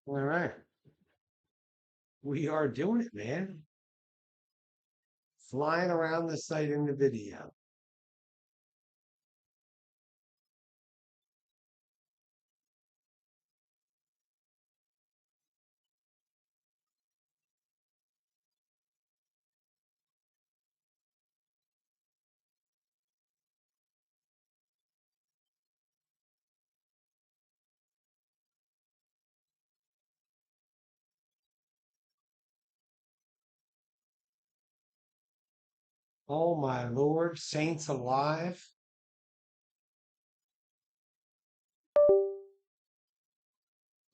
All right. We are doing it, man. Flying around the site in the video. Oh my Lord, saints alive.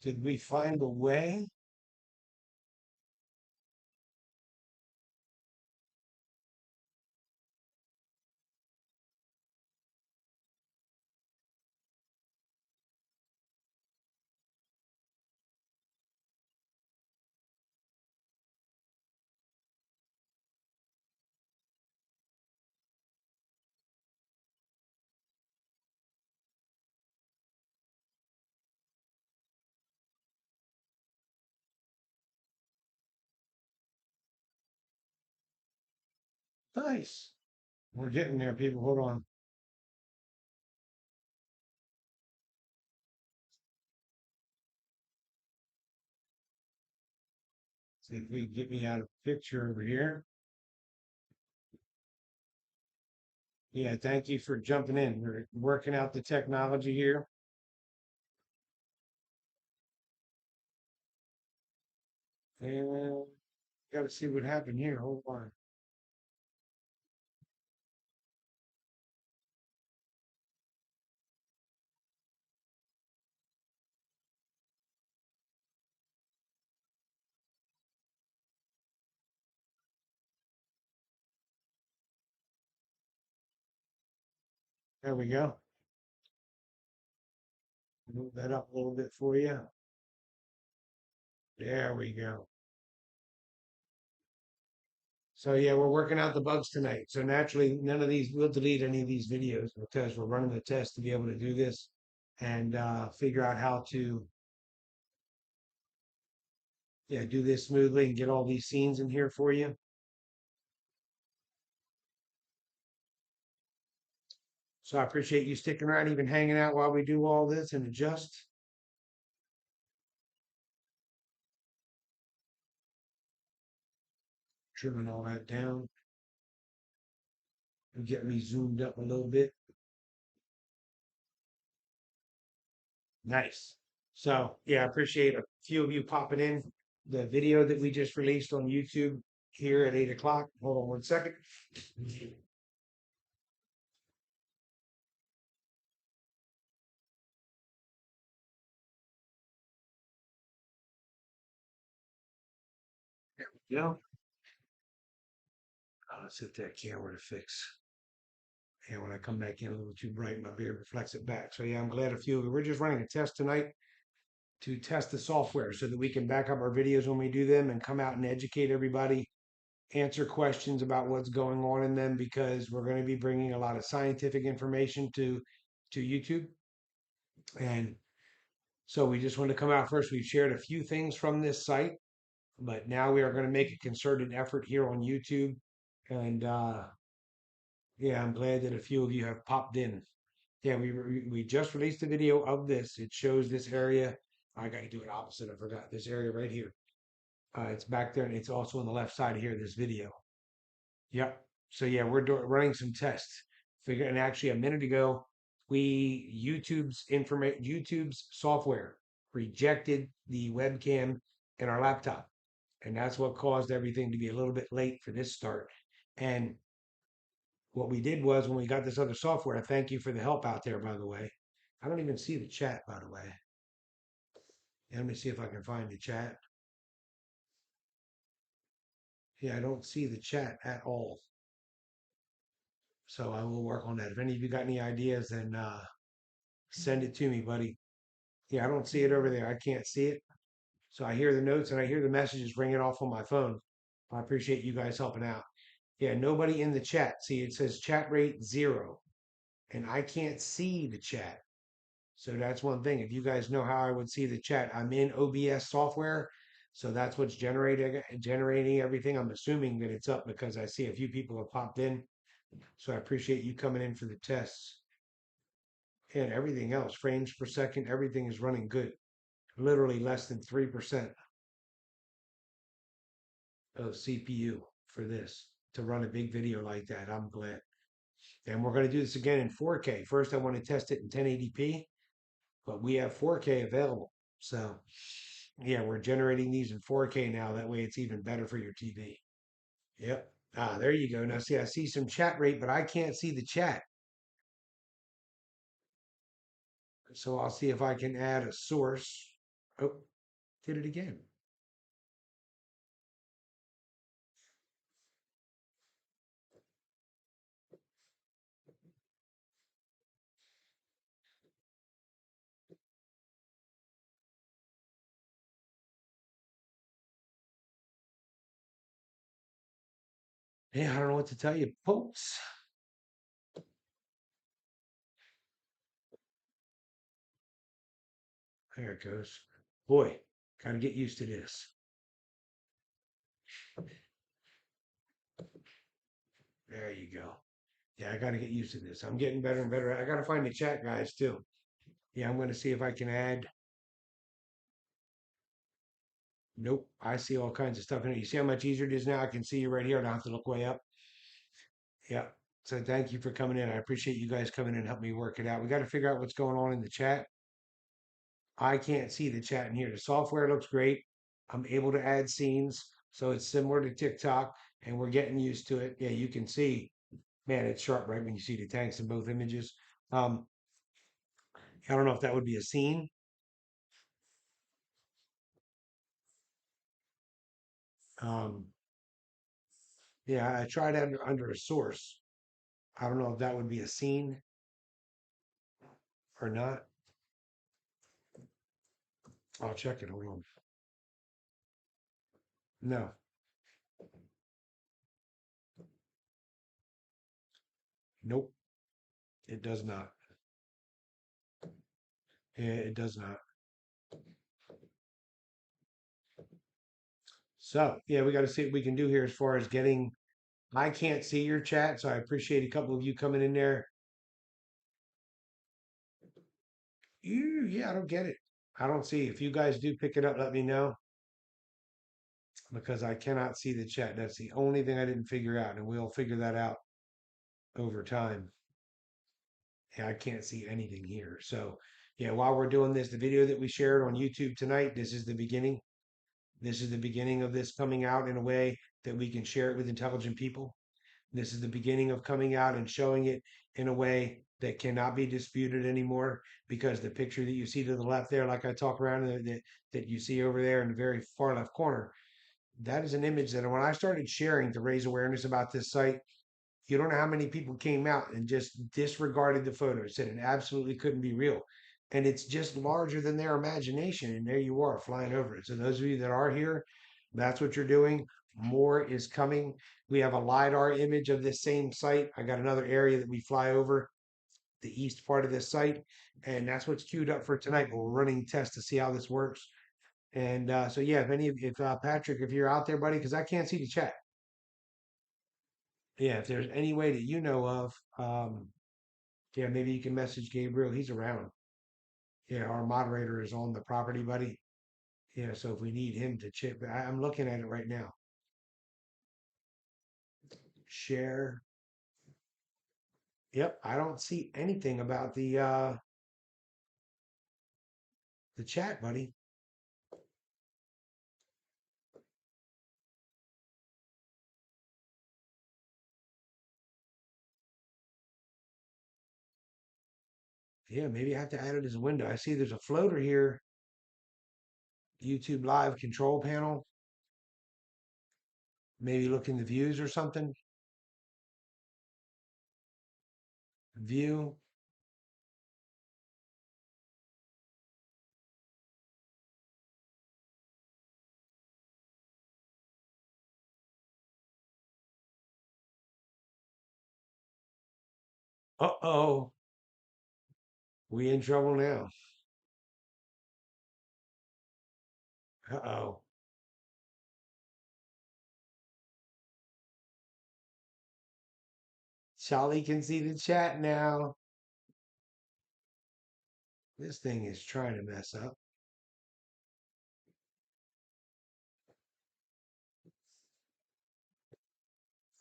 Did we find a way? Nice. We're getting there, people. Hold on. See if we can get me out of the picture over here. Yeah, thank you for jumping in. We're working out the technology here. And got to see what happened here. Hold on. There we go. Move that up a little bit for you. There we go. So yeah, we're working out the bugs tonight. So naturally, none of these, we'll delete any of these videos because we're running the test to be able to do this and figure out how to, yeah, do this smoothly and get all these scenes in here for you. So I appreciate you sticking around, even hanging out while we do all this and adjust. Trimming all that down and get me zoomed up a little bit. Nice. So yeah, I appreciate a few of you popping in. The video that we just released on YouTube here at 8 o'clock. Hold on one second. Yeah. Let's hit that camera to fix. And when I come back in a little too bright, my beard reflects it back. So yeah, I'm glad a few of you. We're just running a test tonight to test the software so that we can back up our videos when we do them and come out and educate everybody, answer questions about what's going on in them because we're going to be bringing a lot of scientific information to YouTube. And so we just want to come out first. We've shared a few things from this site, but now we are going to make a concerted effort here on YouTube. And yeah, I'm glad that a few of you have popped in. Yeah, we just released a video of this. It shows this area. I got to do it opposite. I forgot this area right here. It's back there, and it's also on the left side here. This video. Yep. So yeah, running some tests. Figure and actually a minute ago, we YouTube's software rejected the webcam in our laptop, and that's what caused everything to be a little bit late for this start. And what we did was when we got this other software, thank you for the help out there, by the way. I don't even see the chat, by the way. Let me see if I can find the chat. Yeah, I don't see the chat at all. So I will work on that. If any of you got any ideas, then send it to me, buddy. Yeah, I don't see it over there. I can't see it. So I hear the notes and I hear the messages ringing off on my phone. I appreciate you guys helping out. Yeah, nobody in the chat. See, it says chat rate 0, and I can't see the chat. So that's one thing. If you guys know how I would see the chat, I'm in OBS software. So that's what's generating everything. I'm assuming that it's up because I see a few people have popped in. So I appreciate you coming in for the tests. And everything else, frames per second, everything is running good. Literally less than 3% of CPU for this to run a big video like that. I'm glad. And we're going to do this again in 4K. First, I want to test it in 1080p, but we have 4K available. So, yeah, we're generating these in 4K now. That way it's even better for your TV. Yep. Ah, there you go. Now, see, I see some chat rate, but I can't see the chat. So I'll see if I can add a source. Oh, did it again. Yeah, I don't know what to tell you, folks. There it goes. Boy, gotta get used to this. There you go. Yeah, I gotta get used to this. I'm getting better and better. I gotta find the chat guys too. Yeah, I'm gonna see if I can add. Nope, I see all kinds of stuff in it. You see how much easier it is now? I can see you right here. I don't have to look way up. Yeah. So thank you for coming in. I appreciate you guys coming in and helping me work it out. We got to figure out what's going on in the chat. I can't see the chat in here. The software looks great. I'm able to add scenes, so it's similar to TikTok, and we're getting used to it. Yeah, you can see, man, it's sharp right when you see the tanks in both images. Um, I don't know if that would be a scene. Um, yeah, I tried under a source. I don't know if that would be a scene or not. I'll check it. Hold on. No, nope, it does not. Yeah, it does not. So yeah, we got to see what we can do here as far as getting. I can't see your chat, so I appreciate a couple of you coming in there. Yeah, I don't get it. I don't see. If you guys do pick it up, let me know because I cannot see the chat. That's the only thing I didn't figure out, and we'll figure that out over time. Yeah, I can't see anything here. So yeah, while we're doing this, the video that we shared on YouTube tonight, this is the beginning. This is the beginning of this coming out in a way that we can share it with intelligent people. This is the beginning of coming out and showing it in a way that cannot be disputed anymore because the picture that you see to the left there, like I talk around, that you see over there in the very far left corner, that is an image that when I started sharing to raise awareness about this site, you don't know how many people came out and just disregarded the photo, said it absolutely couldn't be real. And it's just larger than their imagination. And there you are flying over it. So, those of you that are here, that's what you're doing. More is coming. We have a LiDAR image of this same site. I got another area that we fly over, the east part of this site. And that's what's queued up for tonight. We're running tests to see how this works. And so, yeah, if Patrick, if you're out there, buddy, because I can't see the chat. Yeah, if there's any way that you know of, yeah, maybe you can message Gabriel. He's around. Yeah, our moderator is on the property, buddy. Yeah, so if we need him to chip, I'm looking at it right now. Share. Yep, I don't see anything about the chat, buddy. Yeah, maybe I have to add it as a window. I see there's a floater here. YouTube Live control panel. Maybe look in the views or something. View. Uh-oh. We in trouble now. Uh-oh. Charlie can see the chat now. This thing is trying to mess up.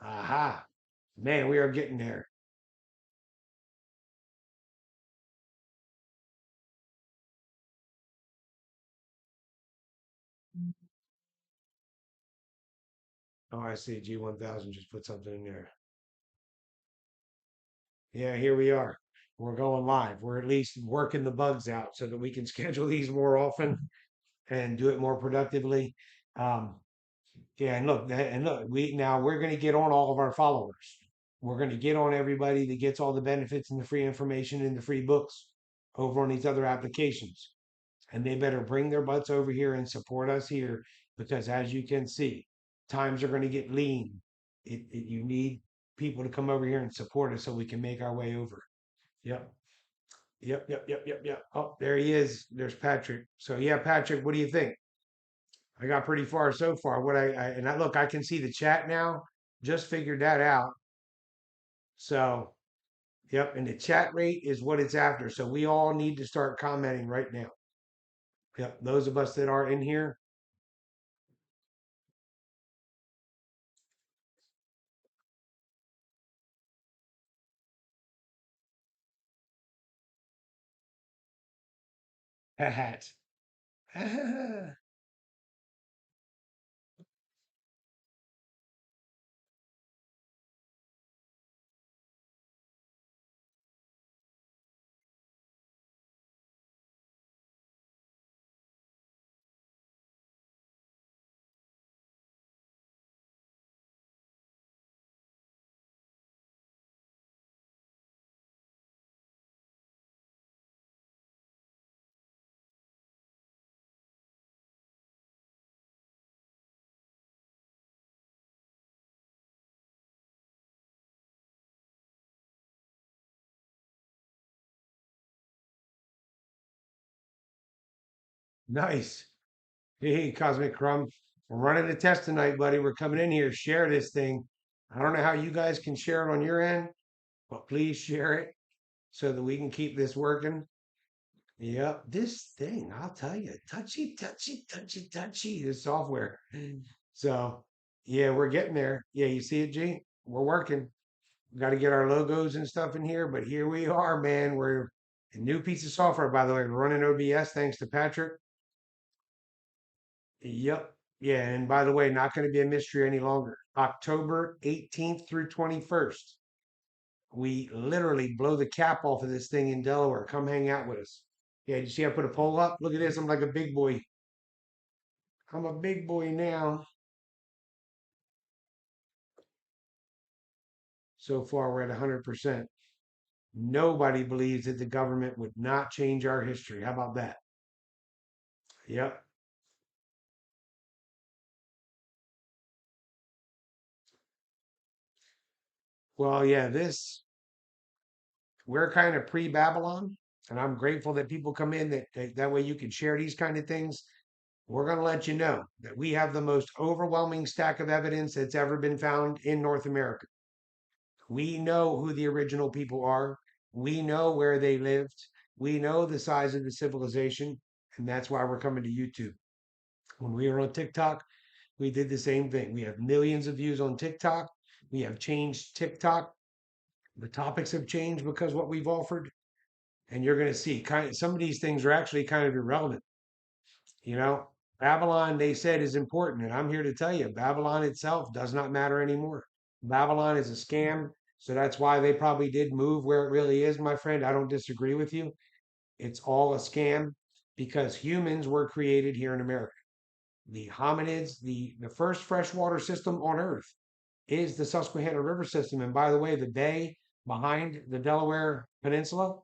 Aha. Man, we are getting there. Oh, I see. G1000 just put something in there. Yeah, here we are. We're going live. We're at least working the bugs out so that we can schedule these more often and do it more productively. Um, yeah, and look, we're going to get on all of our followers. We're going to get on everybody that gets all the benefits and the free information and the free books over on these other applications. And they better bring their butts over here and support us here because, as you can see, times are going to get lean. You need people to come over here and support us so we can make our way over. Yep. Yep. Oh, there he is. There's Patrick. So yeah, Patrick, what do you think? I got pretty far so far. Look, I can see the chat now. Just figured that out. So yep, and the chat rate is what it's after. So we all need to start commenting right now. Yep, those of us that are in here. Hat. Nice. Hey, Cosmic Crumb. We're running a test tonight, buddy. We're coming in here. Share this thing. I don't know how you guys can share it on your end, but please share it so that we can keep this working. Yep, this thing, I'll tell you, touchy, this software. So, yeah, we're getting there. Yeah, you see it, G? We're working. We got to get our logos and stuff in here, but here we are, man. We're a new piece of software, by the way. We're running OBS thanks to Patrick. Yep. Yeah, and by the way, not going to be a mystery any longer. October 18th through 21st. We literally blow the cap off of this thing in Delaware. Come hang out with us. Yeah, you see I put a poll up? Look at this. I'm like a big boy. I'm a big boy now. So far, we're at 100%. Nobody believes that the government would not change our history. How about that? Yep. Well, yeah, we're kind of pre-Babylon, and I'm grateful that people come in that way you can share these kind of things. We're going to let you know that we have the most overwhelming stack of evidence that's ever been found in North America. We know who the original people are. We know where they lived. We know the size of the civilization. And that's why we're coming to YouTube. When we were on TikTok, we did the same thing. We have millions of views on TikTok. We have changed TikTok. The topics have changed because what we've offered. And you're going to see some of these things are actually kind of irrelevant. You know, Babylon, they said, is important. And I'm here to tell you, Babylon itself does not matter anymore. Babylon is a scam. So that's why they probably did move where it really is, my friend. I don't disagree with you. It's all a scam because humans were created here in America. The hominids, the first freshwater system on Earth is the Susquehanna River system. And by the way, the bay behind the Delaware Peninsula,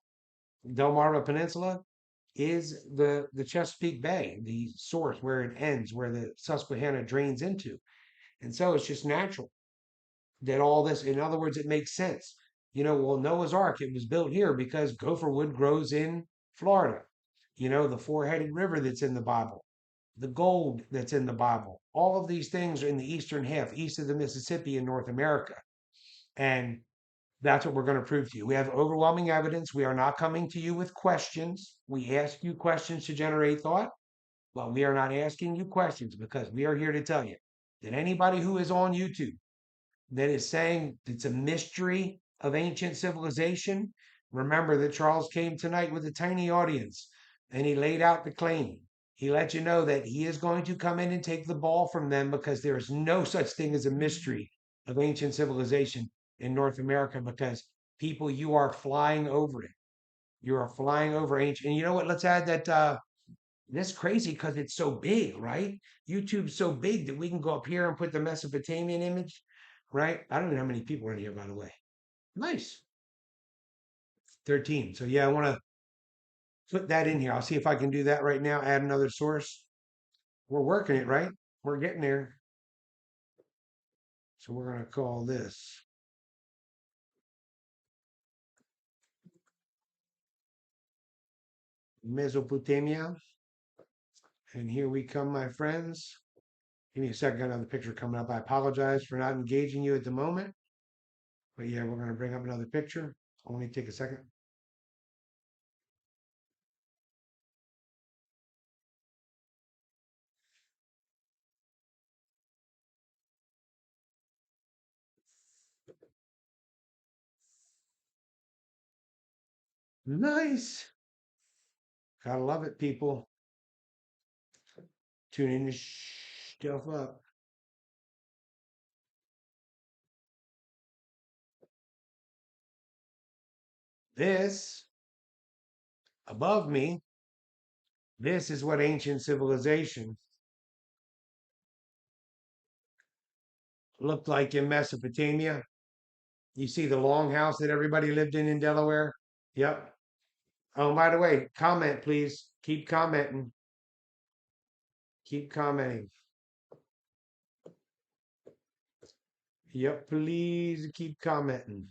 Delmarva Peninsula, is the Chesapeake Bay, the source where it ends, where the Susquehanna drains into. And so it's just natural that all this, in other words, it makes sense. Well, Noah's Ark, it was built here because gopher wood grows in Florida. The four-headed river that's in the Bible, the gold that's in the Bible. All of these things are in the eastern half, east of the Mississippi in North America. And that's what we're going to prove to you. We have overwhelming evidence. We are not coming to you with questions. We ask you questions to generate thought, but we are not asking you questions because we are here to tell you that anybody who is on YouTube that is saying it's a mystery of ancient civilization, remember that Charles came tonight with a tiny audience and he laid out the claim. He let you know that he is going to come in and take the ball from them because there is no such thing as a mystery of ancient civilization in North America because people, you are flying over it. You are flying over ancient. And you know what? Let's add that that's crazy because it's so big, right? YouTube's so big that we can go up here and put the Mesopotamian image, right? I don't know how many people are in here, by the way. Nice. 13. So yeah, I want to put that in here. I'll see if I can do that right now. Add another source. We're working it, right? We're getting there. So we're going to call this Mesopotamia. And here we come, my friends. Give me a second, another picture coming up. I apologize for not engaging you at the moment. But yeah, we're going to bring up another picture. Only take a second. Nice. Gotta love it, people. Tuning this stuff up. This, above me, this is what ancient civilization looked like in Mesopotamia. You see the longhouse that everybody lived in Delaware? Yep. Oh, by the way, comment, please. Keep commenting. Keep commenting. Yep, please keep commenting.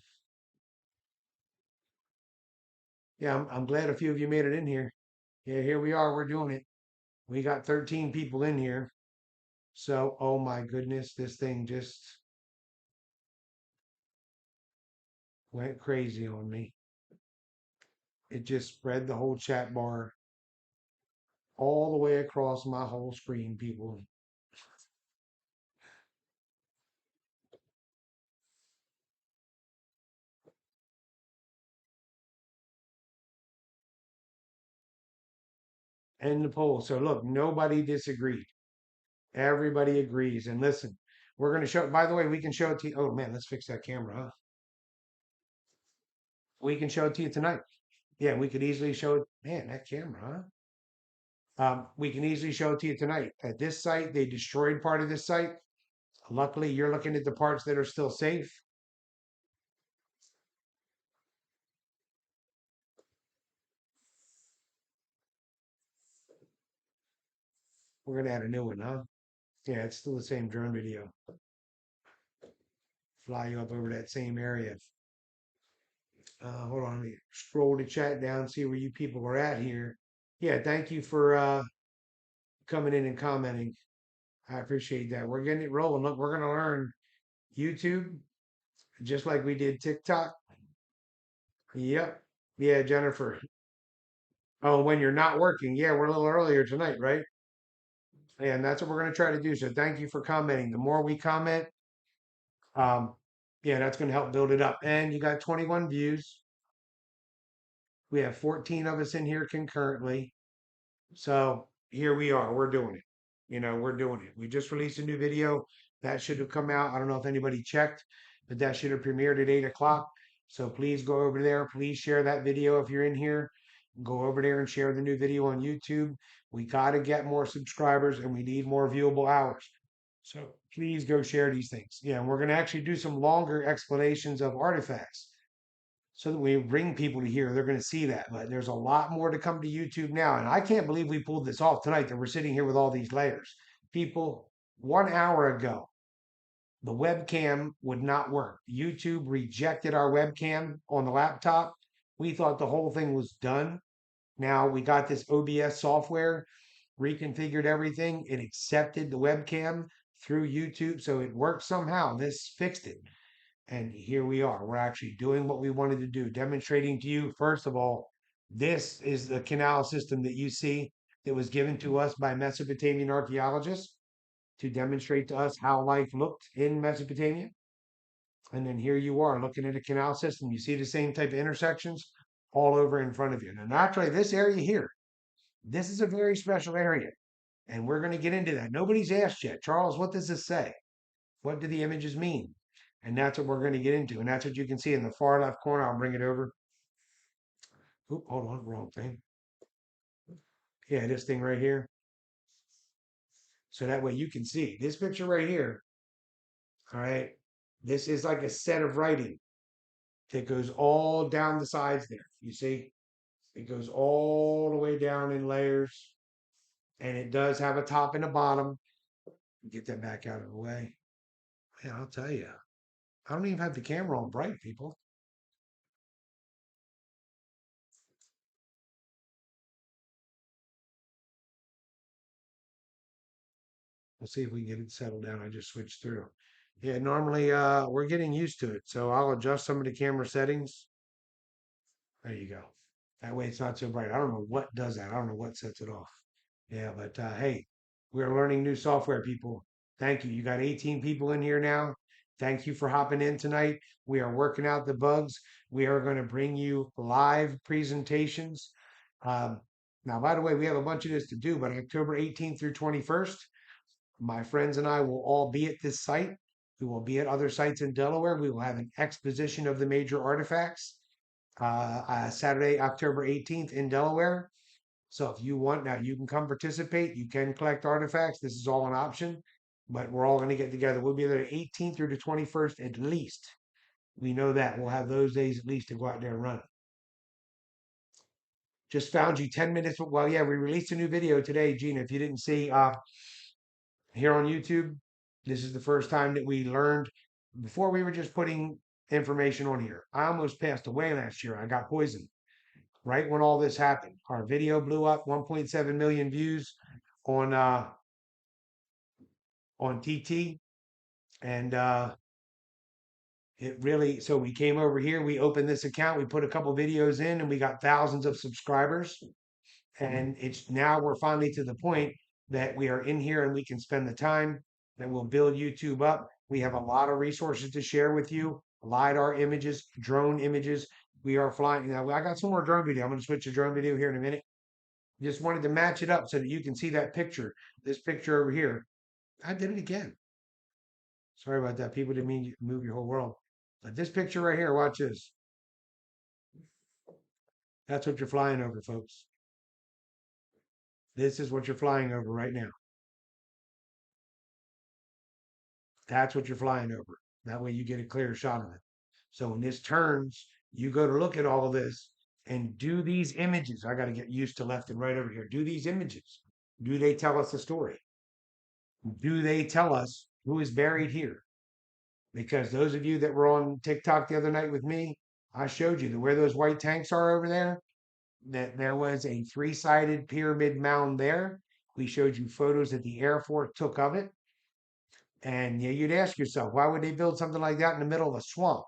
Yeah, I'm glad a few of you made it in here. Yeah, here we are. We're doing it. We got 13 people in here. So, oh my goodness, this thing just went crazy on me. It just spread the whole chat bar all the way across my whole screen, people. And the poll. So look, nobody disagreed. Everybody agrees. And listen, we're going to show, by the way, we can show it to you. Oh man, let's fix that camera, huh? We can show it to you tonight. Yeah, we could easily show it. Man, that camera, huh? We can easily show it to you tonight. At this site, they destroyed part of this site. Luckily, you're looking at the parts that are still safe. We're going to add a new one, huh? Yeah, it's still the same drone video. Fly you up over that same area. Hold on, let me scroll the chat down, see where you people are at here. Yeah, thank you for coming in and commenting. I appreciate that. We're getting it rolling. Look, we're gonna learn YouTube just like we did TikTok. Yep. Yeah, Jennifer. Oh, when you're not working. Yeah, we're a little earlier tonight, right? And that's what we're gonna try to do. So thank you for commenting. The more we comment, um, yeah, that's gonna help build it up. And you got 21 views. We have 14 of us in here concurrently. So here we are. We're doing it. We're doing it. We just released a new video that should have come out. I don't know if anybody checked, but that should have premiered at 8 o'clock. So please go over there. Please share that video if you're in here. Go over there and share the new video on YouTube. We got to get more subscribers and we need more viewable hours. So please go share these things. Yeah, and we're going to actually do some longer explanations of artifacts so that we bring people to here. They're going to see that. But there's a lot more to come to YouTube now. And I can't believe we pulled this off tonight that we're sitting here with all these layers. People, 1 hour ago, the webcam would not work. YouTube rejected our webcam on the laptop. We thought the whole thing was done. Now we got this OBS software, reconfigured everything. It accepted the webcam through YouTube. So it worked somehow. This fixed it. And here we are. We're actually doing what we wanted to do, demonstrating to you, first of all, this is the canal system that you see that was given to us by Mesopotamian archaeologists to demonstrate to us how life looked in Mesopotamia. And then here you are looking at a canal system. You see the same type of intersections all over in front of you. Now, naturally, this area here, this is a very special area. And we're going to get into that. Nobody's asked yet, Charles, what does this say? What do the images mean? And that's what we're going to get into. And that's what you can see in the far left corner. I'll bring it over. Oop, hold on, wrong thing. Yeah, this thing right here. So that way you can see this picture right here. All right. This is like a set of writing that goes all down the sides there. You see, it goes all the way down in layers. And it does have a top and a bottom. Get that back out of the way. Man, I'll tell you, I don't even have the camera on bright, people. We'll see if we can get it settled down. I just switched through. Yeah, normally we're getting used to it. So I'll adjust some of the camera settings. There you go. That way it's not so bright. I don't know what does that. I don't know what sets it off. Yeah, but hey, we're learning new software, people. Thank you. You got 18 people in here now. Thank you for hopping in tonight. We are working out the bugs. We are going to bring you live presentations. Um, Now, by the way, we have a bunch of this to do, but October 18th through 21st, my friends and I will all be at this site. We will be at other sites in Delaware. We will have an exposition of the major artifacts Saturday, October 18th in Delaware. So if you want, now you can come participate. You can collect artifacts. This is all an option, but we're all going to get together. We'll be there 18th through the 21st at least. We know that. We'll have those days at least to go out there and run. Just found you 10 minutes. Well, yeah, we released a new video today, Gina. If you didn't see, here on YouTube. This is the first time that we learned. Before we were just putting information on here. I almost passed away last year. I got poisoned right when all this happened. Our video blew up, 1.7 million views on TT, and it really. So we came over here. We opened this account. We put a couple videos in, and we got thousands of subscribers. And it's now we're finally to the point that we are in here and we can spend the time that will build YouTube up. We have a lot of resources to share with you. LiDAR images, drone images. We are flying. Now, I got some more drone video. I'm going to switch to drone video here in a minute. Just wanted to match it up so that you can see that picture. This picture over here. I did it again. Sorry about that. People didn't mean you move your whole world. But this picture right here, watch this. That's what you're flying over, folks. This is what you're flying over right now. That's what you're flying over. That way you get a clear shot of it. So when this turns, you go to look at all of this and do these images. I got to get used to left and right over here. Do these images. Do they tell us a story? Do they tell us who is buried here? Because those of you that were on TikTok the other night with me, I showed you that where those white tanks are over there, that there was a three-sided pyramid mound there. We showed you photos that the Air Force took of it. And yeah, you'd ask yourself, why would they build something like that in the middle of a swamp?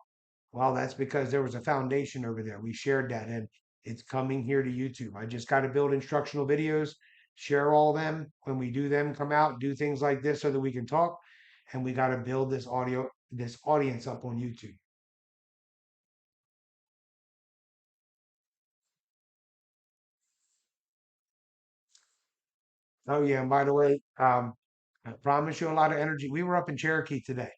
Well, that's because there was a foundation over there. We shared that and it's coming here to YouTube. I just got to build instructional videos, share all them. When we do them, come out, do things like this so that we can talk. And we got to build this audience up on YouTube. Oh yeah, and by the way, I promise you a lot of energy. We were up in Cherokee today.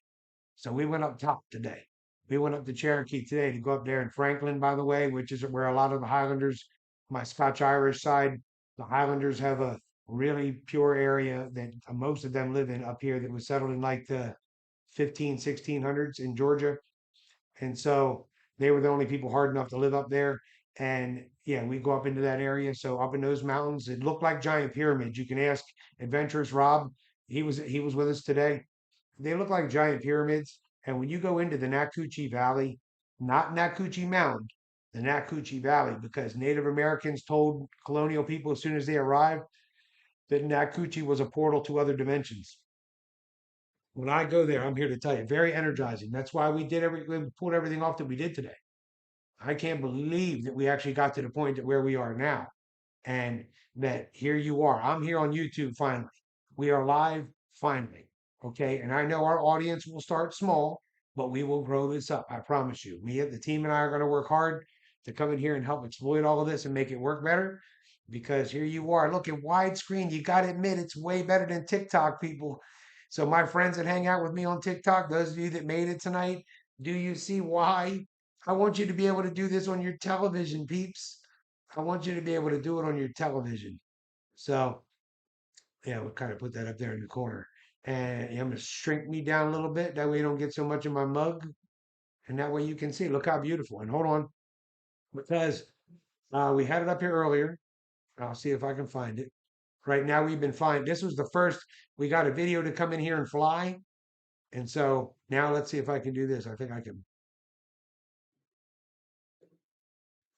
So we went up top today. We went up to Cherokee today to go up there in Franklin, by the way, which is where a lot of the Highlanders, my Scotch Irish side, the Highlanders have a really pure area that most of them live in up here that was settled in like the 1600s in Georgia. And so they were the only people hard enough to live up there. And yeah, we go up into that area. So up in those mountains, it looked like giant pyramids. You can ask Adventurous Rob. He was with us today. they look like giant pyramids. And when you go into the Nakuchi Valley, not Nakuchi Mound, the Nakuchi Valley, because Native Americans told colonial people as soon as they arrived that Nakuchi was a portal to other dimensions. When I go there, I'm here to tell you, very energizing. That's why we pulled everything off that we did today. I can't believe that we actually got to the point that where we are now, and that here you are. I'm here on YouTube finally. We are live finally. Okay. And I know our audience will start small, but we will grow this up. I promise you. Me, the team and I are going to work hard to come in here and help exploit all of this and make it work better. Because here you are. Look at widescreen. You got to admit, it's way better than TikTok, people. So, my friends that hang out with me on TikTok, those of you that made it tonight, do you see why? I want you to be able to do this on your television, peeps. I want you to be able to do it on your television. So, yeah, we'll kind of put that up there in the corner. And I'm going to shrink me down a little bit. That way you don't get so much in my mug. And that way you can see. Look how beautiful. And hold on, because we had it up here earlier. I'll see if I can find it. Right now we've been fine. This was the first. We got a video to come in here and fly. And so now let's see if I can do this. I think I can.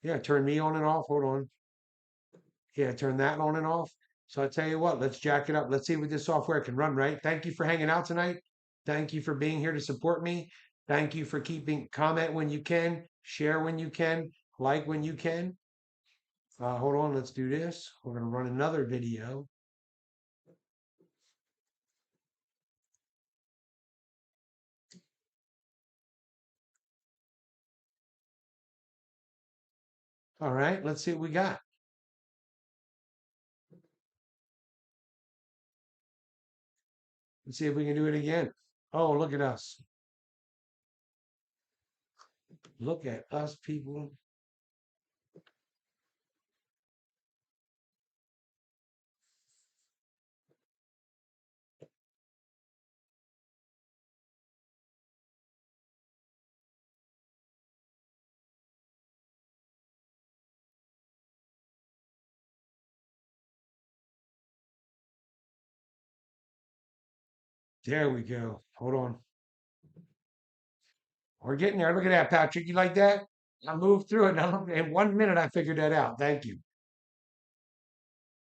Yeah, turn me on and off. Hold on. Yeah, turn that on and off. So I tell you what, let's jack it up. Let's see what this software can run, right? Thank you for hanging out tonight. Thank you for being here to support me. Thank you for keeping comment when you can, share when you can, like when you can. Hold on, let's do this. We're going to run another video. All right, let's see what we got. Let's see if we can do it again. Oh, look at us. Look at us, people. There we go. Hold on. We're getting there. Look at that, Patrick. You like that? I moved through it. Now, in 1 minute, I figured that out. Thank you.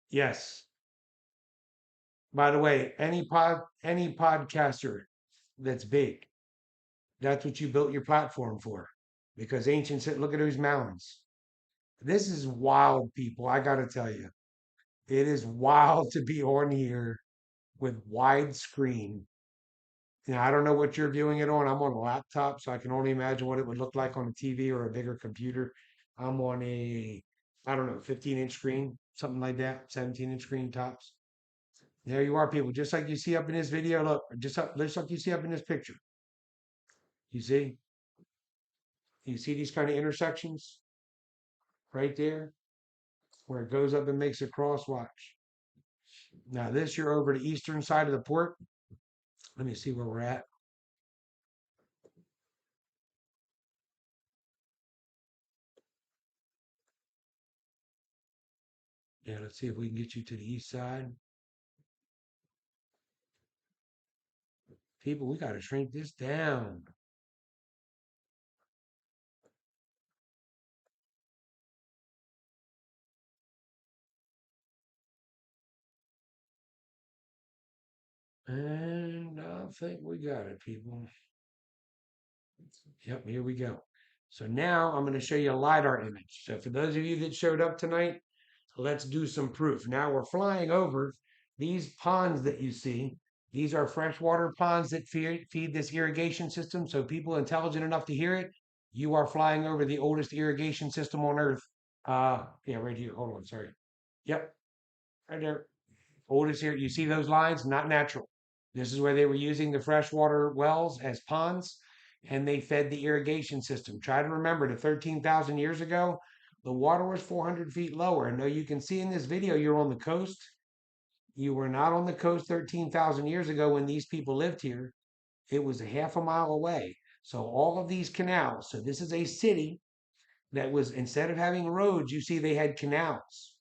Yes. By the way, any podcaster that's big, that's what you built your platform for. Because ancient said, look at those mountains. This is wild, people. I gotta tell you, it is wild to be on here with widescreen. I don't know what you're viewing it on. I'm on a laptop, so I can only imagine what it would look like on a TV or a bigger computer. I'm on a, I don't know, 15-inch screen, something like that, 17-inch screen tops. There you are, people. Just like you see up in this video. Look, just like you see up in this picture. You see? You see these kind of intersections right there where it goes up and makes a crosswatch. Now this, you're over the eastern side of the port. Let me see where we're at. Yeah, let's see if we can get you to the east side. People, we got to shrink this down. And I think we got it, people. Yep, here we go. So now I'm going to show you a LiDAR image. So for those of you that showed up tonight, let's do some proof. Now we're flying over these ponds that you see. These are freshwater ponds that feed this irrigation system. So people intelligent enough to hear it, you are flying over the oldest irrigation system on Earth. Yeah, right here. Hold on, sorry. Yep, right there. Oldest here. You see those lines? Not natural. This is where they were using the freshwater wells as ponds, and they fed the irrigation system. Try to remember that 13,000 years ago, the water was 400 feet lower. And though you can see in this video, you're on the coast. You were not on the coast 13,000 years ago when these people lived here. It was a half a mile away. So all of these canals. So this is a city that was, instead of having roads, you see they had canals.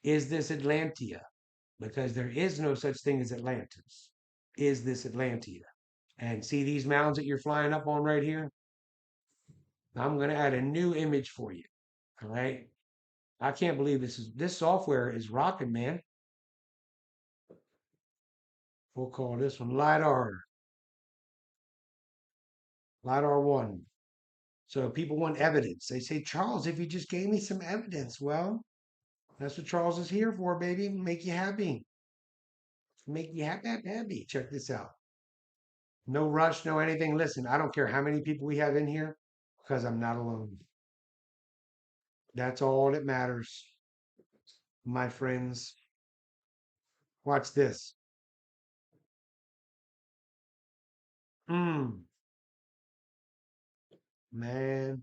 Is this Atlantia? Because there is no such thing as Atlantis. Is this Atlantia? And see these mounds that you're flying up on right here? I'm going to add a new image for you. All right. I can't believe this software is rocking, man. We'll call this one LiDAR 1. So people want evidence. They say, Charles, if you just gave me some evidence, well, that's what Charles is here for, baby. Make you happy. Make you happy, happy, happy. Check this out. No rush, no anything. Listen, I don't care how many people we have in here because I'm not alone. That's all that matters, my friends. Watch this. Mm, man,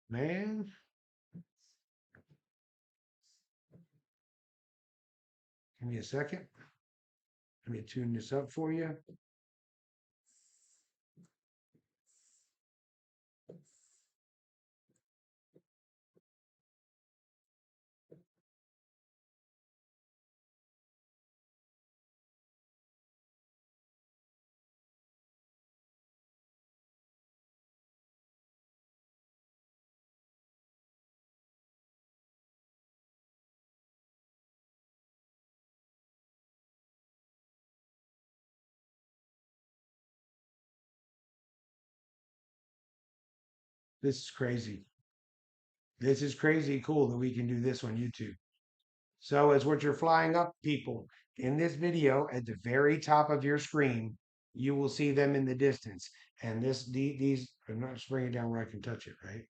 man. Give me a second. Let me tune this up for you. This is crazy. This is crazy cool that we can do this on YouTube. So as what you're flying up, people, in this video at the very top of your screen, you will see them in the distance. And these, I'm not just bring it down where I can touch it, right?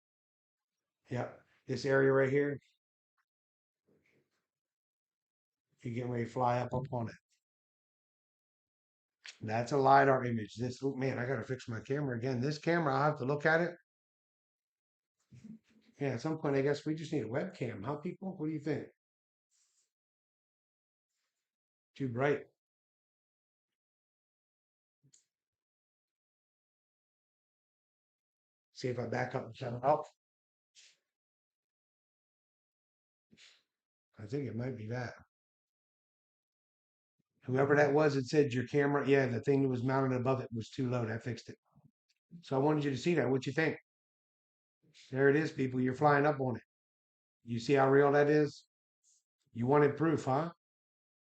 Yep. This area right here, you're getting ready to fly up on it. That's a LiDAR image. This, oh, man, I got to fix my camera again. This camera, I'll have to look at it. Yeah, at some point, I guess we just need a webcam, huh, people? What do you think? Too bright. See if I back up and shut it up. I think it might be that. Whoever that was that said your camera, yeah, the thing that was mounted above it was too low. I fixed it. So I wanted you to see that. What you think? There it is, people. You're flying up on it. You see how real that is? You wanted proof, huh?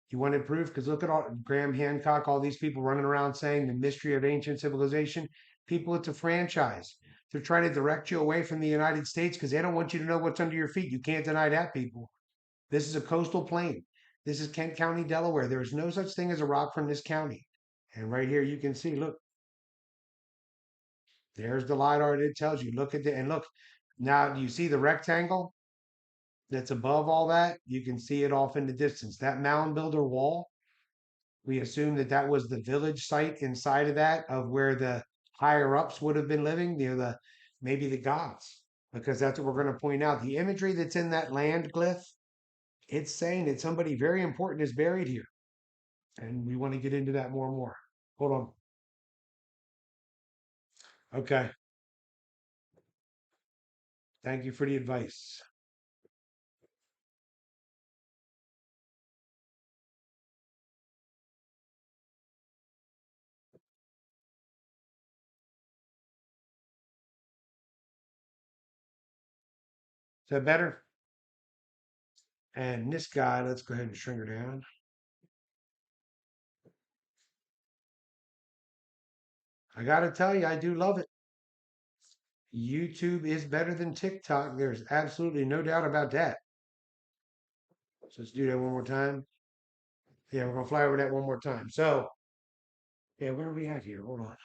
You wanted proof? Because look at all Graham Hancock, all these people running around saying the mystery of ancient civilization. People, it's a franchise. They're trying to direct you away from the United States because they don't want you to know what's under your feet. You can't deny that, people. This is a coastal plain. This is Kent County, Delaware. There is no such thing as a rock from this county. And right here, you can see, look, there's the LiDAR. It tells you, look at the, and look, now do you see the rectangle that's above all that? You can see it off in the distance. That mound builder wall, we assume that that was the village site inside of that, of where the higher ups would have been living, the maybe the gods, because that's what we're going to point out. The imagery that's in that land glyph, it's saying that somebody very important is buried here. And we want to get into that more and more. Hold on. Okay. Thank you for the advice. Is that better? And this guy, let's go ahead and shrink her down. I got to tell you, I do love it. YouTube is better than TikTok. There's absolutely no doubt about that. So let's do that one more time. Yeah, we're going to fly over that one more time. So, yeah, where are we at here? Hold on.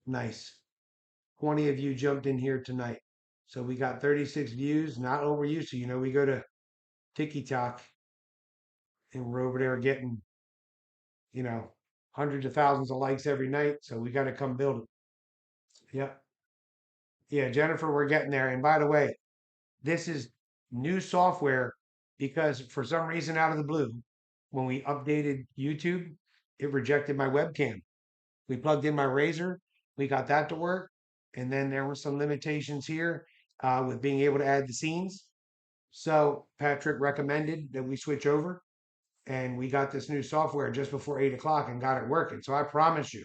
Nice. 20 of you jumped in here tonight. So we got 36 views, not overused. So, we go to TikTok and we're over there getting, you know, hundreds of thousands of likes every night. So we got to come build it. Yep. Yeah, Jennifer, we're getting there. And by the way, this is new software because for some reason out of the blue, when we updated YouTube, it rejected my webcam. We plugged in my Razor, we got that to work, and then there were some limitations here with being able to add the scenes. So Patrick recommended that we switch over, and we got this new software just before 8 o'clock and got it working. So I promise you,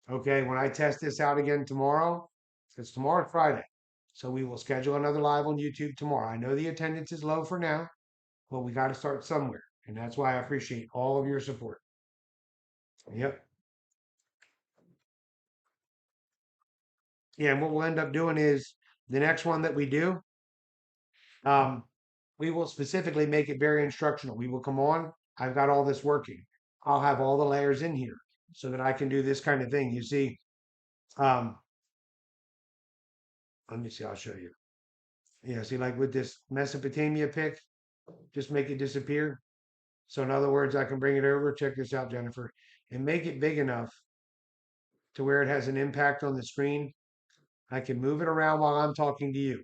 okay, when I test this out again tomorrow, because tomorrow's Friday, so we will schedule another live on YouTube tomorrow. I know the attendance is low for now, but we got to start somewhere, and that's why I appreciate all of your support. Yep. Yeah, and what we'll end up doing is the next one that we do, um, we will specifically make it very instructional. We will come on. I've got all this working. I'll have all the layers in here so that I can do this kind of thing. You see, um, let me see. I'll show you. Yeah, see, like with this Mesopotamia pick, just make it disappear. So in other words, I can bring it over. Check this out, Jennifer, and make it big enough to where it has an impact on the screen. I can move it around while I'm talking to you.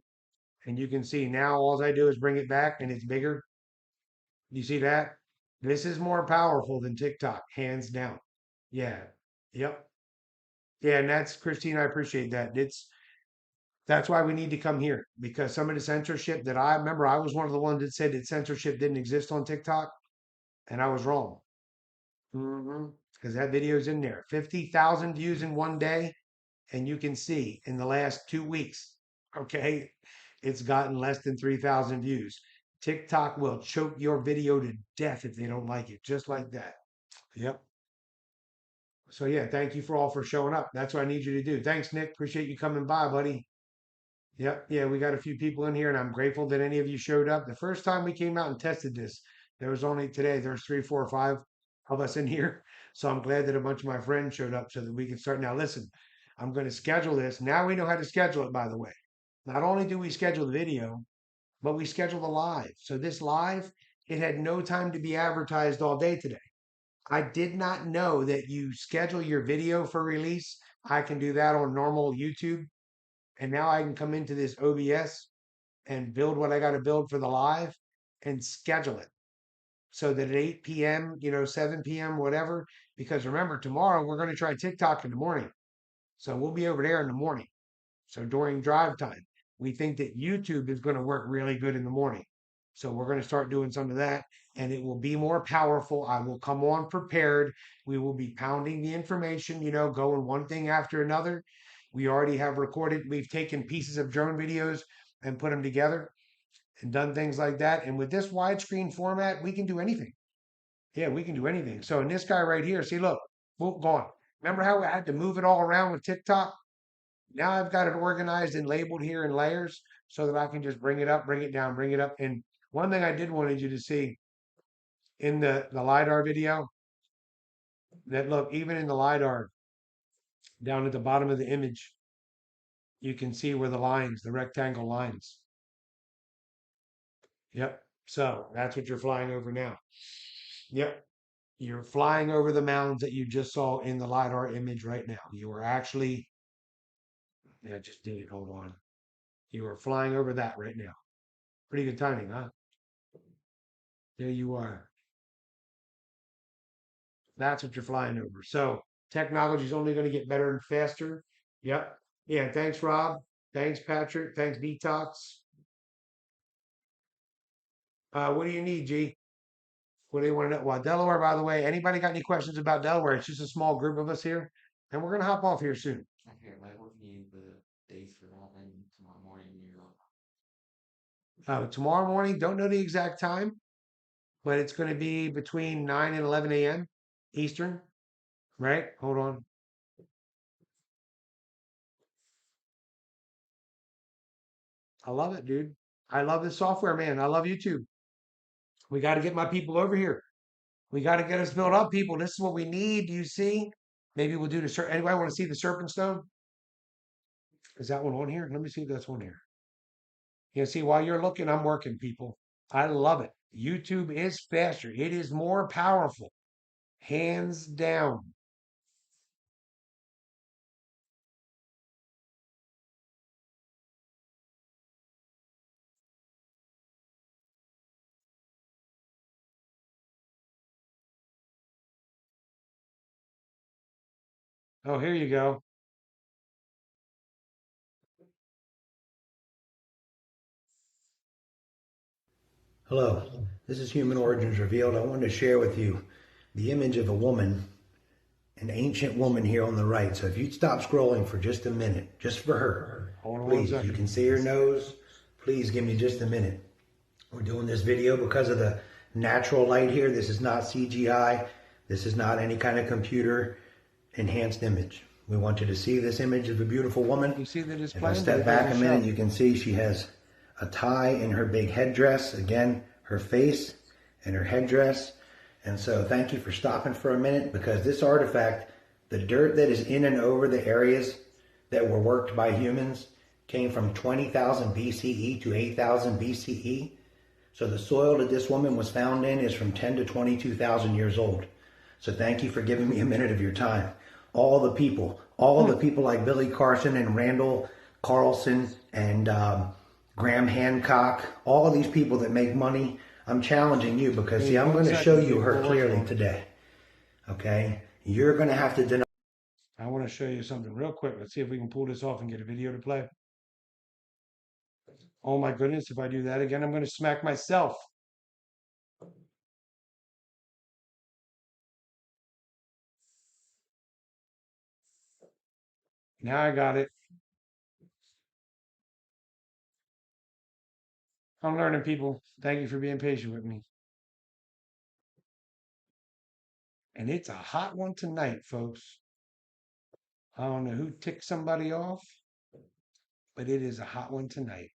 And you can see now all I do is bring it back and it's bigger. You see that? This is more powerful than TikTok, hands down. Yeah. Yep. Yeah, and that's Christine, I appreciate that. That's why we need to come here because some of the censorship that I remember, I was one of the ones that said that censorship didn't exist on TikTok, and I was wrong. Because that video's in there. 50,000 views in one day, and you can see in the last 2 weeks, okay, it's gotten less than 3,000 views. TikTok will choke your video to death if they don't like it, just like that. Yep. So yeah, thank you for all for showing up. That's what I need you to do. Thanks, Nick. Appreciate you coming by, buddy. Yep. Yeah, we got a few people in here, and I'm grateful that any of you showed up. The first time we came out and tested this, there was only today, there's three, four, five of us in here. So I'm glad that a bunch of my friends showed up so that we can start. Now, listen, I'm going to schedule this. Now we know how to schedule it, by the way. Not only do we schedule the video, but we schedule the live. So this live, it had no time to be advertised all day today. I did not know that you schedule your video for release. I can do that on normal YouTube. And now I can come into this OBS and build what I got to build for the live and schedule it so that at 8 p.m., 7 p.m., whatever. Because remember, tomorrow we're going to try TikTok in the morning. So we'll be over there in the morning. So during drive time, we think that YouTube is going to work really good in the morning. So we're going to start doing some of that and it will be more powerful. I will come on prepared. We will be pounding the information, going one thing after another. We already have recorded, we've taken pieces of drone videos and put them together and done things like that. And with this widescreen format, we can do anything. Yeah, we can do anything. So in this guy right here, see, look, boom, gone. Remember how I had to move it all around with TikTok? Now I've got it organized and labeled here in layers so that I can just bring it up, bring it down, bring it up. And one thing I did wanted you to see in the LiDAR video, that look, even in the LiDAR, down at the bottom of the image, you can see where the rectangle lines. Yep. So that's what you're flying over now. Yep. You're flying over the mounds that you just saw in the LiDAR image right now. You are actually, yeah, just did it. Hold on. You are flying over that right now. Pretty good timing, huh? There you are. That's what you're flying over. So technology is only going to get better and faster. Yep. Yeah. Thanks, Rob. Thanks, Patrick. Thanks, Detox. What do you need, G? What do you want to know? Well, Delaware, by the way, anybody got any questions about Delaware? It's just a small group of us here, and we're going to hop off here soon. Okay, like what need the dates for that and tomorrow morning you're up. Tomorrow morning, don't know the exact time, but it's going to be between 9 and 11 a.m. Eastern, right? Hold on. I love it, dude. I love this software, man. I love YouTube. We got to get my people over here. We got to get us built up, people. This is what we need. Do you see? Maybe we'll do the serpent. Anybody want to see the serpent stone? Is that one on here? Let me see if that's on here. You see, while you're looking, I'm working, people. I love it. YouTube is faster. It is more powerful, hands down. Oh, here you go. Hello, this is Human Origins Revealed. I wanted to share with you the image of a woman, an ancient woman here on the right. So if you'd stop scrolling for just a minute, just for her, Hold on one please. You second. can see her nose. Please give me just a minute. We're doing this video because of the natural light here. This is not CGI. This is not any kind of computer enhanced image. We want you to see this image of a beautiful woman. You see that it's If I playing, but step it back a doesn't minute, show. you can see she has a tie in her big headdress. Again, her face and her headdress. And so thank you for stopping for a minute, because this artifact, the dirt that is in and over the areas that were worked by humans, came from 20,000 BCE to 8,000 BCE. So the soil that this woman was found in is from 10 to 22,000 years old. So thank you for giving me a minute of your time. All the people like Billy Carson and Randall Carlson and Graham Hancock, all of these people that make money, I'm challenging you, because see, I'm going to show you her clearly today. Okay? You're going to have to deny. I want to show you something real quick. Let's see if we can pull this off and get a video to play. Oh my goodness, if I do that again, I'm going to smack myself. Now I got it. I'm learning, people. Thank you for being patient with me. And it's a hot one tonight, folks. I don't know who ticked somebody off, but it is a hot one tonight.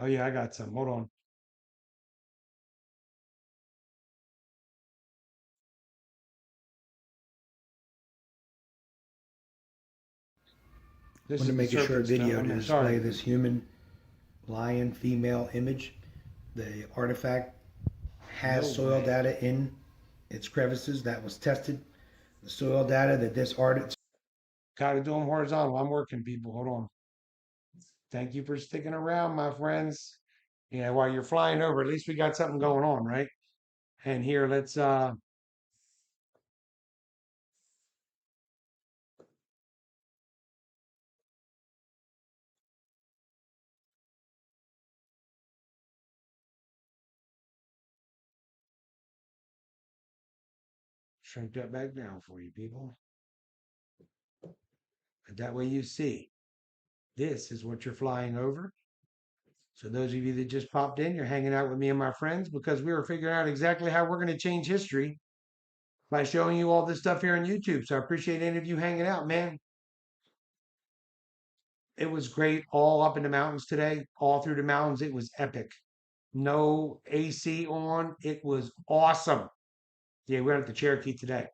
Oh yeah, I got some. Hold on. I This want to is the make a short serpent stone. video I to mean, display sorry. this human lion female image. The artifact has No soil way. data in its crevices that was tested. The soil data that this artist. Got to do them horizontal. I'm working, people. Hold on. Thank you for sticking around, my friends. Yeah, while you're flying over, at least we got something going on, right? And here, let's shrink that back down for you, people. And that way you see this is what you're flying over. So those of you that just popped in, you're hanging out with me and my friends because we were figuring out exactly how we're going to change history by showing you all this stuff here on YouTube. So I appreciate any of you hanging out, man. It was great all up in the mountains today, all through the mountains. It was epic. No AC on. It was awesome. Yeah, we went up to Cherokee today.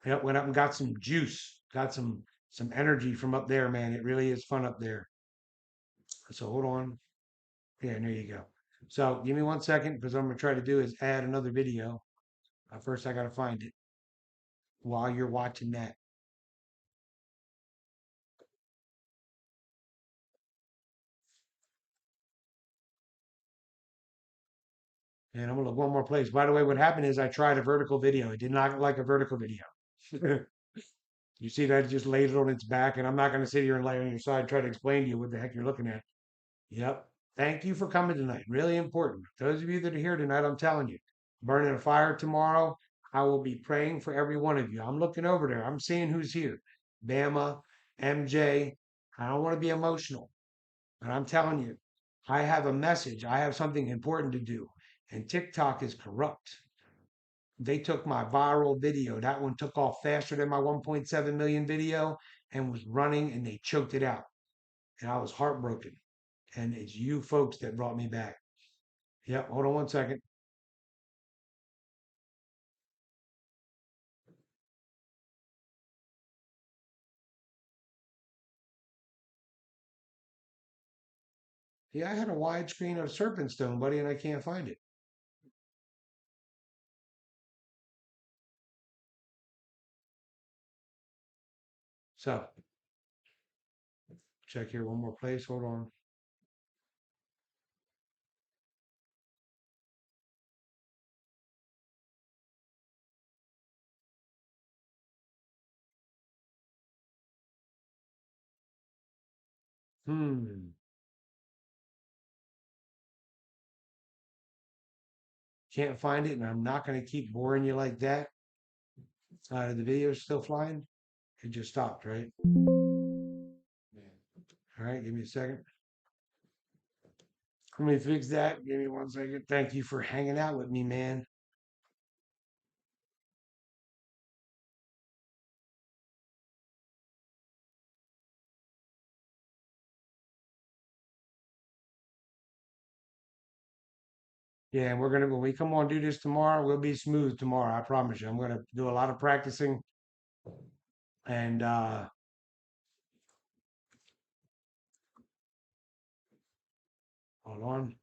Yep, went up and got some juice, got some energy from up there, man. It really is fun up there. So hold on. Yeah, there you go. So give me 1 second, because what I'm gonna try to do is add another video. First, I gotta find it while you're watching that. And I'm gonna look one more place. By the way, what happened is I tried a vertical video. It did not like a vertical video. You see that it just laid it on its back, and I'm not gonna sit here and lay on your side and try to explain to you what the heck you're looking at. Yep. Thank you for coming tonight. Really important. Those of you that are here tonight, I'm telling you, burning a fire tomorrow. I will be praying for every one of you. I'm looking over there. I'm seeing who's here. Bama, MJ. I don't want to be emotional, but I'm telling you, I have a message. I have something important to do. And TikTok is corrupt. They took my viral video. That one took off faster than my 1.7 million video and was running, and they choked it out. And I was heartbroken. And it's you folks that brought me back. Yep, hold on 1 second. Yeah, I had a widescreen of Serpentstone, buddy, and I can't find it. So check here one more place. Hold on. Hmm. Can't find it, and I'm not going to keep boring you like that. The video's still flying. It just stopped, right? Yeah. All right, give me a second. Let me fix that. Give me 1 second. Thank you for hanging out with me, man. Yeah, and we're gonna when we come on do this tomorrow, we'll be smooth tomorrow. I promise you. I'm gonna do a lot of practicing and hold on.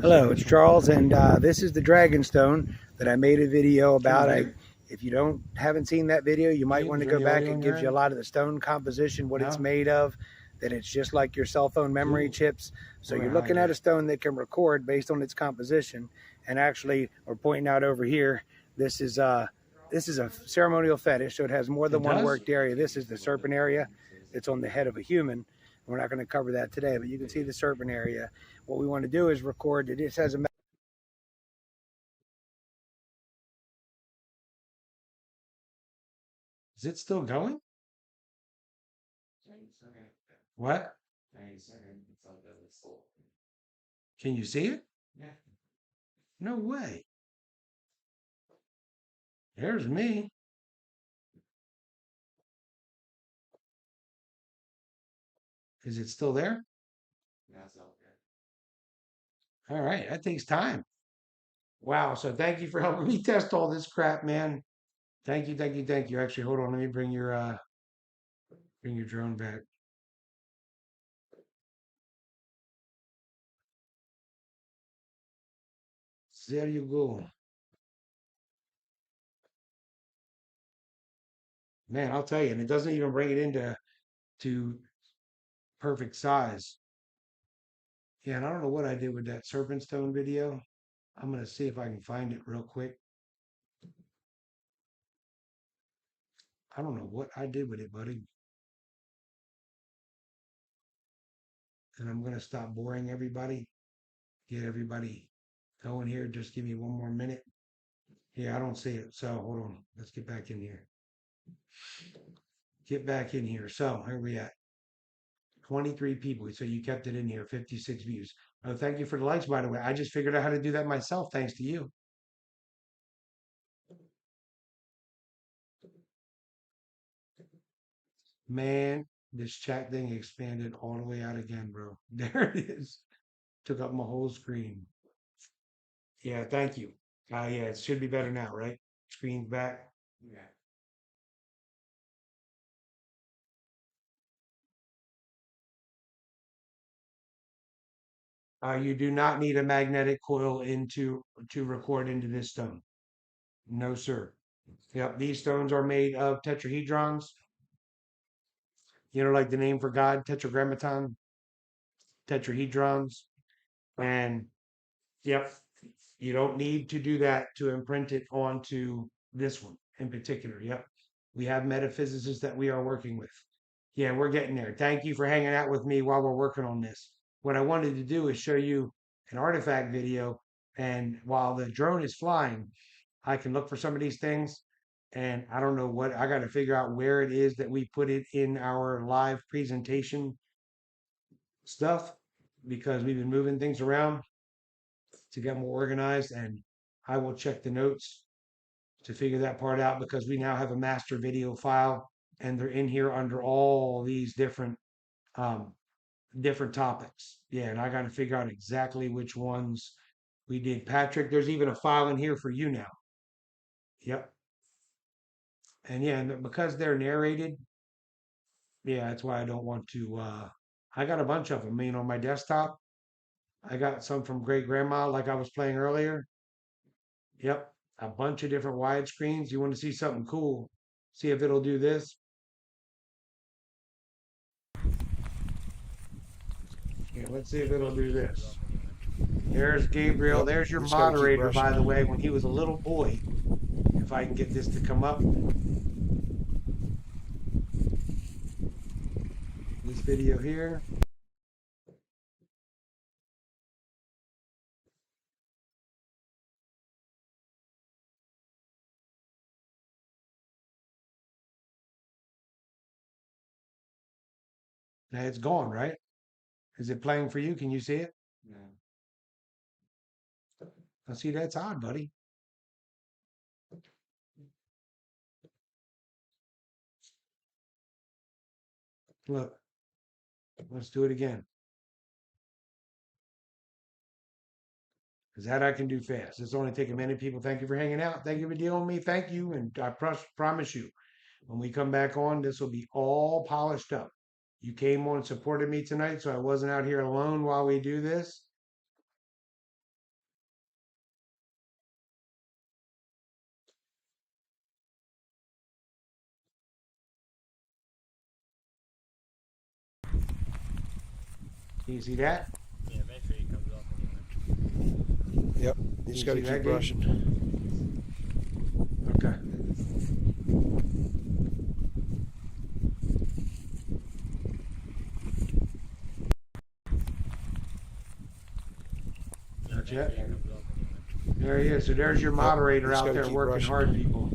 Hello, it's Charles, and this is the Dragonstone that I made a video Can you about. hear? If you haven't seen that video, you might want Is to there go any back. audio It on your gives you a end? lot of the stone composition, what it's No? made of, that it's just like your cell phone memory Cool. chips. So We're you're gonna hide looking at a that. stone that can record based on its composition. And actually, we're pointing out over here, this is a ceremonial fetish, so it has more It than one does? worked area. This is the serpent area. It's on the head of a human. We're not going to cover that today, but you can see the serpent area. What we want to do is record that it has a Is it still going? 90 second. What? 90 second. It's like that. It's full. Can you see it? Yeah. No way. There's me. Is it still there? That's out there. All right, that takes time. Wow. So thank you for helping me test all this crap, man. Thank you, thank you, thank you. Actually, hold on. Let me bring your drone back. There you go. Man, I'll tell you, and it doesn't even bring it into to perfect size. Yeah, and I don't know what I did with that serpent stone video. I'm gonna see if I can find it real quick. I don't know what I did with it, buddy. And I'm gonna stop boring everybody. Get everybody going here. Just give me 1 more minute. Yeah, I don't see it. So hold on. Let's get back in here. Get back in here. So here we at. 23 people. So you kept it in here. 56 views. Oh, thank you for the likes, by the way. I just figured out how to do that myself, thanks to you. Man, this chat thing expanded all the way out again, bro. There it is. Took up my whole screen. Yeah, thank you. Yeah, it should be better now, right? Screen's back. Yeah. You do not need a magnetic coil to record into this stone. No, sir. Yep, these stones are made of tetrahedrons. You know, like the name for God, tetragrammaton, tetrahedrons. And yep, you don't need to do that to imprint it onto this one in particular. Yep. We have metaphysicists that we are working with. Yeah, we're getting there. Thank you for hanging out with me while we're working on this. What I wanted to do is show you an artifact video. And while the drone is flying, I can look for some of these things. And I don't know what, I got to figure out where it is that we put it in our live presentation stuff because we've been moving things around to get more organized. And I will check the notes to figure that part out because we now have a master video file and they're in here under all these um, different topics. Yeah, and I got to figure out exactly which ones we did. Patrick, there's even a file in here for you now. Yep. And yeah, and because they're narrated, yeah, that's why I don't want to. I got a bunch of them. On my desktop, I got some from great grandma, like I was playing earlier. Yep, a bunch of different widescreens. You want to see something cool? See if it'll do this. Yeah, let's see if it'll do this. There's Gabriel. Yep. There's your You just gotta keep moderator, by the brushing. way, when he was a little boy. If I can get this to come up. This video here. Now it's gone, right? Is it playing for you? Can you see it? No. I see that's odd, buddy. Look, let's do it again. Because that I can do fast. It's only taking a minute. People, thank you for hanging out. Thank you for dealing with me. Thank you. And I promise you, when we come back on, this will be all polished up. You came on and supported me tonight, so I wasn't out here alone while we do this. Can you see that? Yeah, eventually it comes off anyway. Yep. You just You gotta see that, keep Gabe? brushing. Okay. Not yet. Eventually it comes off anyway. There he is. So there's your You moderator just out gotta there keep working brushing. hard, people.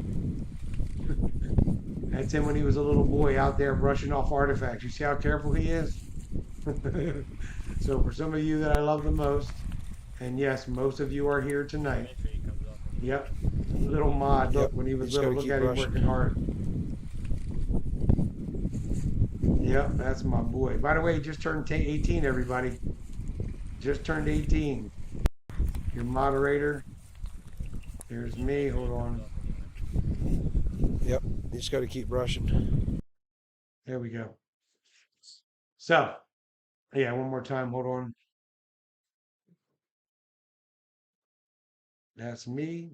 That's him when he was a little boy out there brushing off artifacts. You see how careful he is? So for some of you that I love the most, and yes, most of you are here tonight. Eventually it comes off anyway. Yep. Little mod, look, Yep, when he you was just little, gotta look keep at him brushing. working hard. Yep, that's my boy. By the way, he just turned 18, everybody. Just turned 18. Your moderator. There's me. Hold on. Yep. You just gotta keep brushing. There we go. So, yeah, one more time. Hold on. That's me.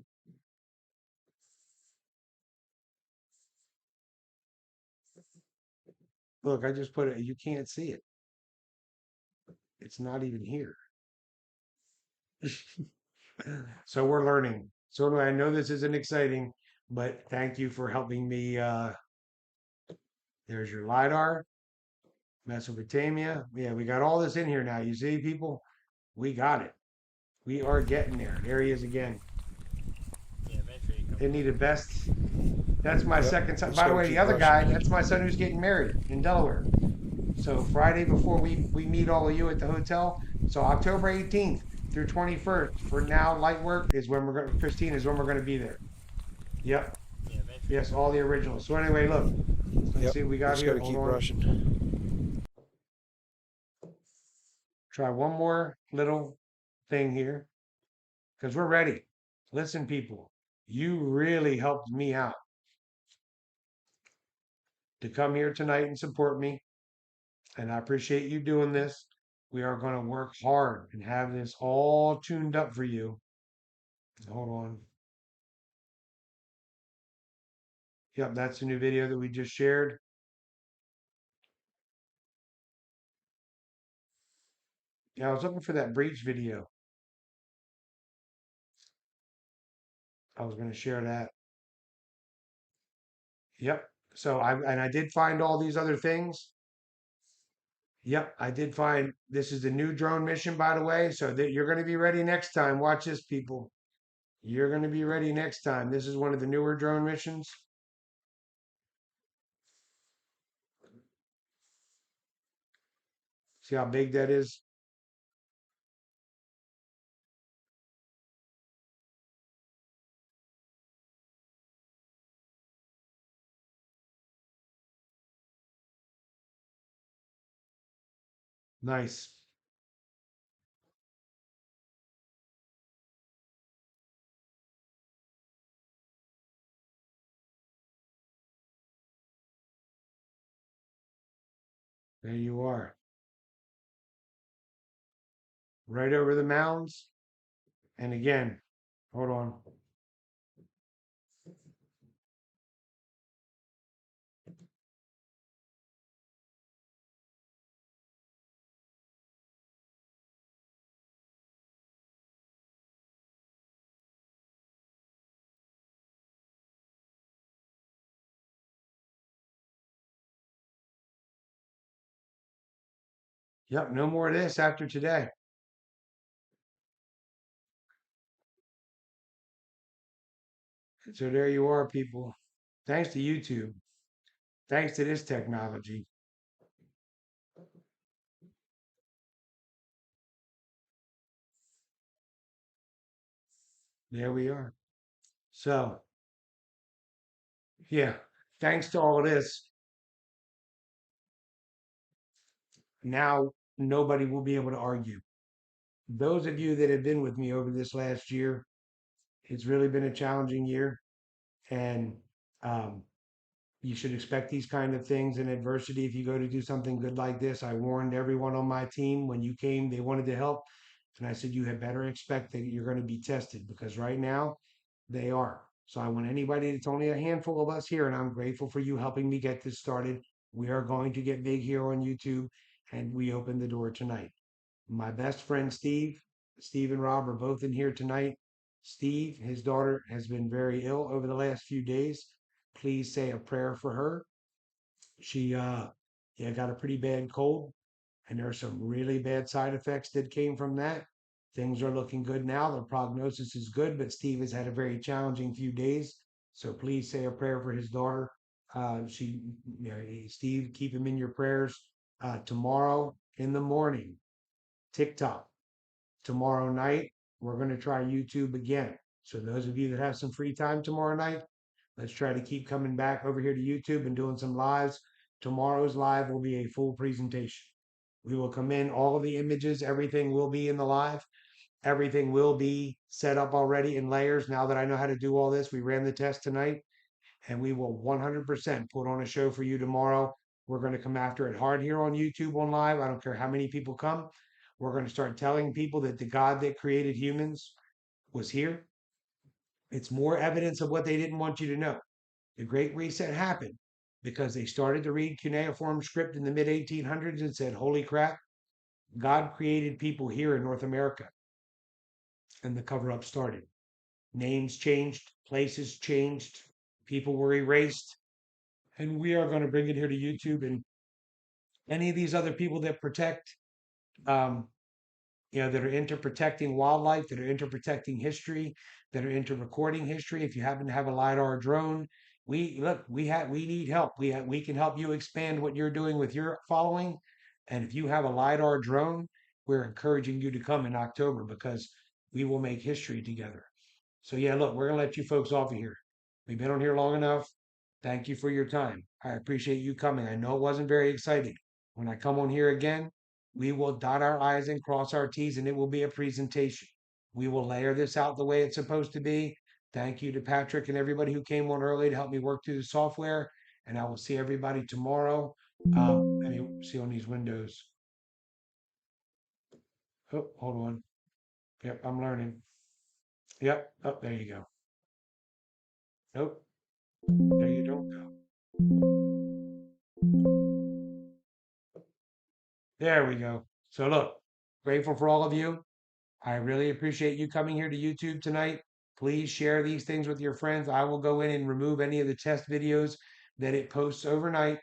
Look, I just put it. You can't see it. It's not even here. So we're learning. So anyway, I know this isn't exciting, but thank you for helping me. There's your LiDAR, Mesopotamia. Yeah, we got all this in here now. You see, people? We got it. We are getting there. There he is again. Yeah, eventually it comes Isn't he the best? That's my Yep, second son. just By the gotta way, the keep other brushing. guy, that's my son who's getting married in Delaware. So Friday before we meet all of you at the hotel. So October 18th through 21st for now light work is when we're going to, Christine is when we're going to be there. Yep. Yeah, eventually. Yes, all the originals. So anyway, look. Let's Yep. see what we You got just here. gotta Hold keep on. brushing. Try one more little thing here. Because we're ready. Listen, people, you really helped me out to come here tonight and support me. And I appreciate you doing this. We are going to work hard and have this all tuned up for you. Hold on. Yep, that's the new video that we just shared. Yeah, I was looking for that breach video. I was going to share that. Yep. So I did find all these other things. Yep, I did find this is the new drone mission, by the way. So that you're going to be ready next time. Watch this, people. You're going to be ready next time. This is one of the newer drone missions. See how big that is? Nice. There you are. Right over the mounds. And again, hold on. Yep, no more of this after today. So there you are, people. Thanks to YouTube. Thanks to this technology. There we are. So, yeah, thanks to all this, now nobody will be able to argue. Those of you that have been with me over this last year, it's really been a challenging year. And um, you should expect these kind of things in adversity if you go to do something good like this. I warned everyone on my team when you came, they wanted to help. And I said, you had better expect that you're going to be tested because right now they are. So I want anybody, it's only a handful of us here, and I'm grateful for you helping me get this started. We are going to get big here on YouTube, and we open the door tonight. My best friend Steve and Rob are both in here tonight. Steve, his daughter has been very ill over the last few days. Please say a prayer for her. She yeah, got a pretty bad cold, and there are some really bad side effects that came from that. Things are looking good now. The prognosis is good, but Steve has had a very challenging few days. So please say a prayer for his daughter. Steve, keep him in your prayers. Tomorrow in the morning, TikTok. Tomorrow night, we're going to try YouTube again. So those of you that have some free time tomorrow night, let's try to keep coming back over here to YouTube and doing some lives. Tomorrow's live will be a full presentation. We will come in, all of the images, everything will be in the live. Everything will be set up already in layers. Now that I know how to do all this, we ran the test tonight and we will 100% put on a show for you tomorrow. We're going to come after it hard here on YouTube on live. I don't care how many people come. We're going to start telling people that the God that created humans was here. It's more evidence of what they didn't want you to know. The Great Reset happened because they started to read cuneiform script in the mid 1800s and said, holy crap, God created people here in North America. And the cover up started. Names changed, places changed, people were erased. And we are going to bring it here to YouTube and any of these other people that protect, um, that are into protecting wildlife, that are into protecting history, that are into recording history. If you happen to have a LiDAR drone, we need help. We can help you expand what you're doing with your following. And if you have a LiDAR drone, we're encouraging you to come in October because we will make history together. So yeah, look, we're gonna let you folks off of here. We've been on here long enough. Thank you for your time. I appreciate you coming. I know it wasn't very exciting. When I come on here again, we will dot our I's and cross our T's, and it will be a presentation. We will layer this out the way it's supposed to be. Thank you to Patrick and everybody who came on early to help me work through the software. And I will see everybody tomorrow. Let me see on these windows. Oh, hold on. Yep, I'm learning. Yep. Oh, there you go. Nope. There you don't go. There we go. So look, grateful for all of you. I really appreciate you coming here to YouTube tonight. Please share these things with your friends. I will go in and remove any of the test videos that it posts overnight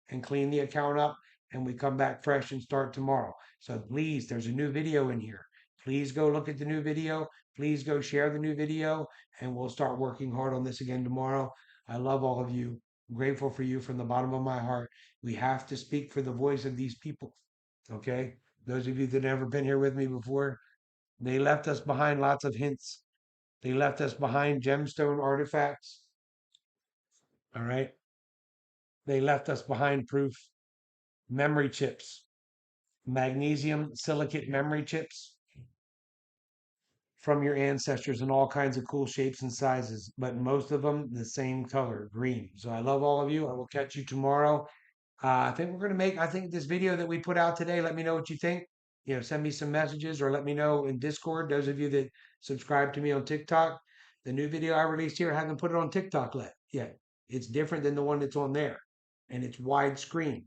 and clean the account up, and we come back fresh and start tomorrow. So please, there's a new video in here. Please go look at the new video. Please go share the new video, and we'll start working hard on this again tomorrow. I love all of you. I'm grateful for you from the bottom of my heart. We have to speak for the voice of these people. Okay? Those of you that have never been here with me before, they left us behind lots of hints. They left us behind gemstone artifacts. All right. They left us behind proof. Memory chips, magnesium silicate memory chips from your ancestors in all kinds of cool shapes and sizes, but most of them the same color, green. So I love all of you. I will catch you tomorrow. I think we're gonna make. I think this video that we put out today. Let me know what you think. Send me some messages or let me know in Discord. Those of you that subscribe to me on TikTok, the new video I released here, I haven't put it on TikTok yet. It's different than the one that's on there, and it's widescreen.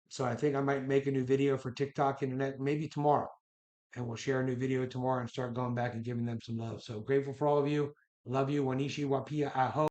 So I think I might make a new video for TikTok internet maybe tomorrow, and we'll share a new video tomorrow and start going back and giving them some love. So grateful for all of you. Love you. Wanishi Wapia Aho.